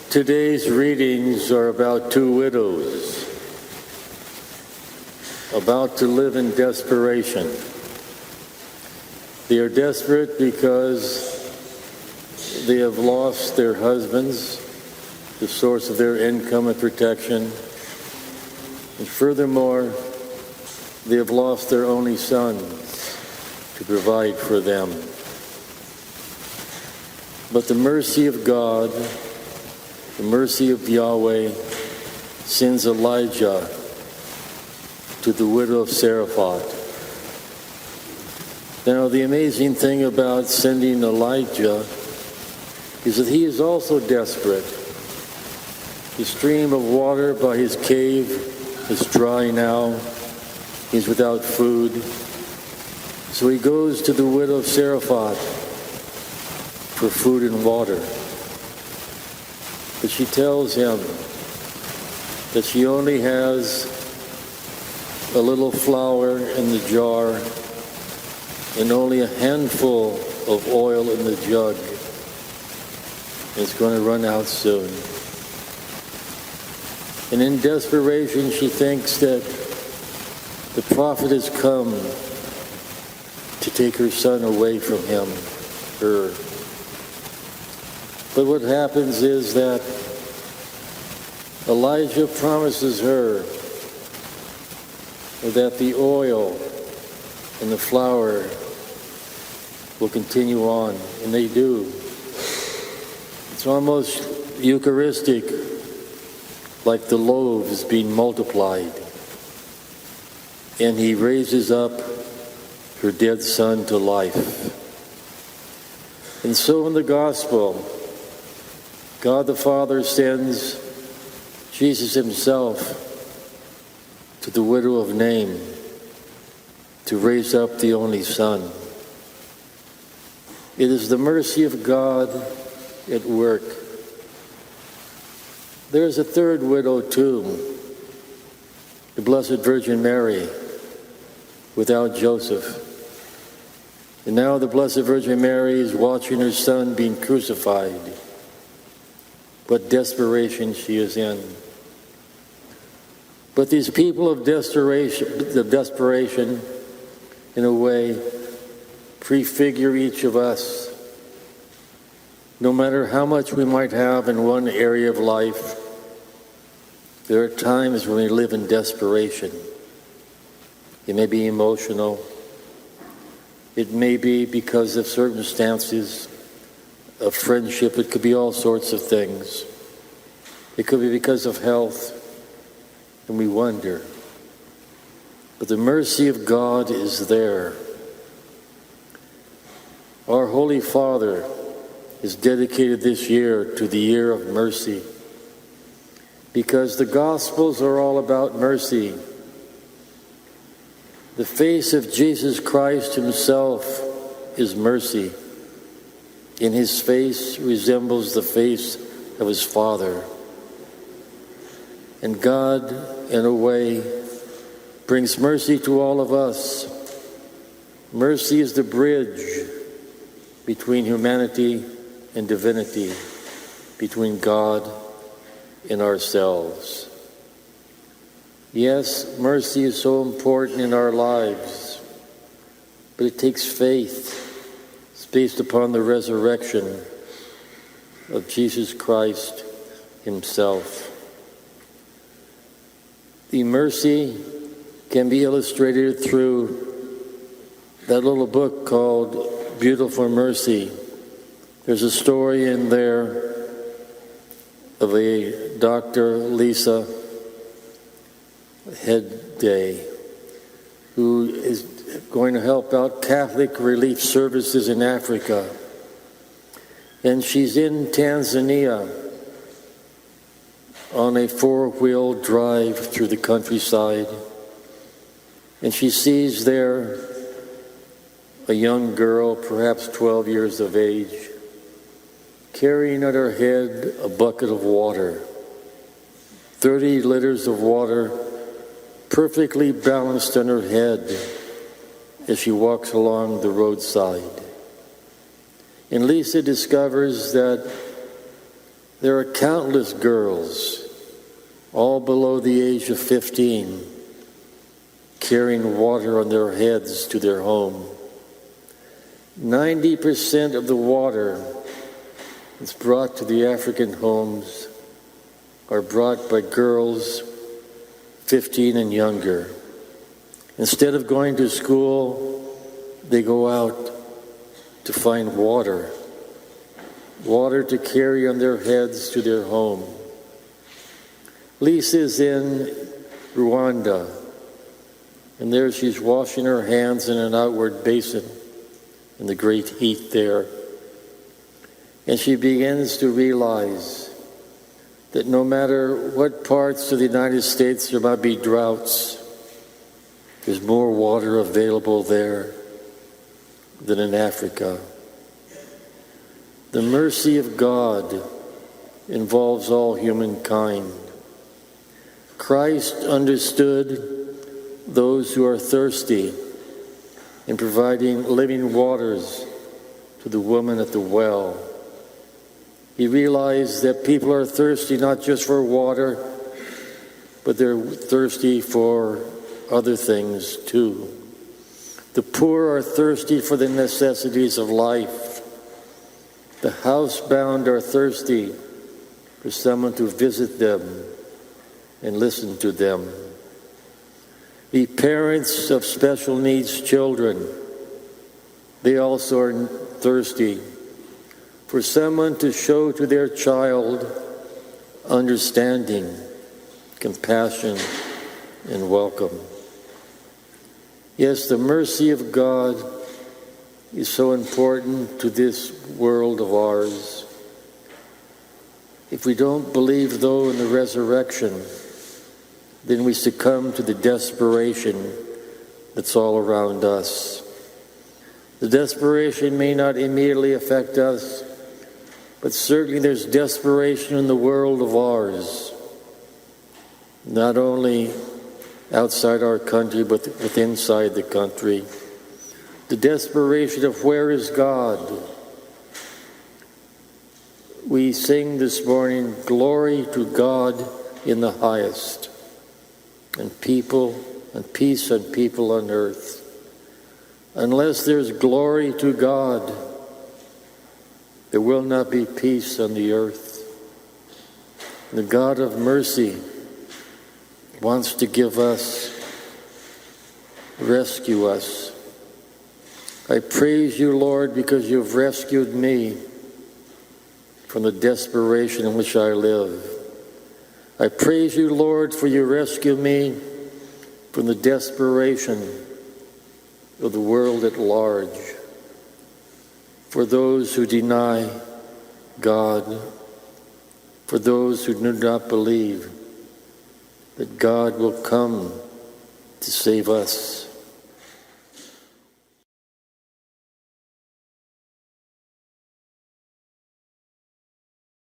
Today's readings are about two widows about to live in desperation. They are desperate because they have lost their husbands, the source of their income and protection. And furthermore, they have lost their only son to provide for them. But the mercy of God, the mercy of Yahweh, sends Elijah to the widow of Zarephath. Now, the amazing thing about sending Elijah is that he is also desperate. The stream of water by his cave is dry now. He's without food. So he goes to the widow of Zarephath for food and water. But she tells him that she only has a little flour in the jar and only a handful of oil in the jug. It's going to run out soon. And in desperation, she thinks that the prophet has come to take her son away from her. But what happens is that Elijah promises her that the oil and the flour will continue on, and they do. It's almost Eucharistic, like the loaves being multiplied. And he raises up her dead son to life. And so in the gospel, God the Father sends Jesus himself to the widow of Nain to raise up the only son. It is the mercy of God at work. There is a third widow too, the Blessed Virgin Mary, without Joseph. And now the Blessed Virgin Mary is watching her son being crucified. What desperation she is in. But these people of desperation, in a way, prefigure each of us. No matter how much we might have in one area of life, there are times when we live in desperation. It may be emotional. It may be because of circumstances of friendship. It could be all sorts of things. It could be because of health, and we wonder. But the mercy of God is there. Our Holy Father is dedicated this year to the year of mercy, because the Gospels are all about mercy. The face of Jesus Christ himself is mercy. And his face resembles the face of his Father. And God, in a way, brings mercy to all of us. Mercy is the bridge between humanity and divinity, between God and ourselves. Yes, mercy is so important in our lives, but it takes faith. It's based upon the resurrection of Jesus Christ himself. The mercy can be illustrated through that little book called Beautiful Mercy. There's a story in there of a Dr. Lisa Headday, who is going to help out Catholic relief services in Africa. And she's in Tanzania on a four-wheel drive through the countryside. And she sees there a young girl, perhaps 12 years of age, carrying at her head a bucket of water, 30 liters of water perfectly balanced on her head as she walks along the roadside. And Lisa discovers that There are countless girls, all below the age of 15, carrying water on their heads to their home. 90% of the water that's brought to the African homes are brought by girls 15 and younger. Instead of going to school, they go out to find water to carry on their heads to their home. Lisa's in Rwanda, and there she's washing her hands in an outward basin in the great heat there. And she begins to realize that no matter what parts of the United States there might be droughts, there's more water available there than in Africa. The mercy of God involves all humankind. Christ understood those who are thirsty in providing living waters to the woman at the well. He realized that people are thirsty not just for water, but they're thirsty for other things too. The poor are thirsty for the necessities of life. The housebound are thirsty for someone to visit them and listen to them. The parents of special needs children, they also are thirsty for someone to show to their child understanding, compassion, and welcome. Yes, the mercy of God is so important to this world of ours. If we don't believe, though, in the resurrection, then we succumb to the desperation that's all around us. The desperation may not immediately affect us, but certainly there's desperation in the world of ours, not only outside our country, but inside the country. The desperation of where is God? We sing this morning, glory to God in the highest, and peace and people on earth. Unless there's glory to God, there will not be peace on the earth. The God of mercy wants to give us, rescue us. I praise you, Lord, because you've rescued me from the desperation in which I live. I praise you, Lord, for you rescue me from the desperation of the world at large. For those who deny God, for those who do not believe that God will come to save us.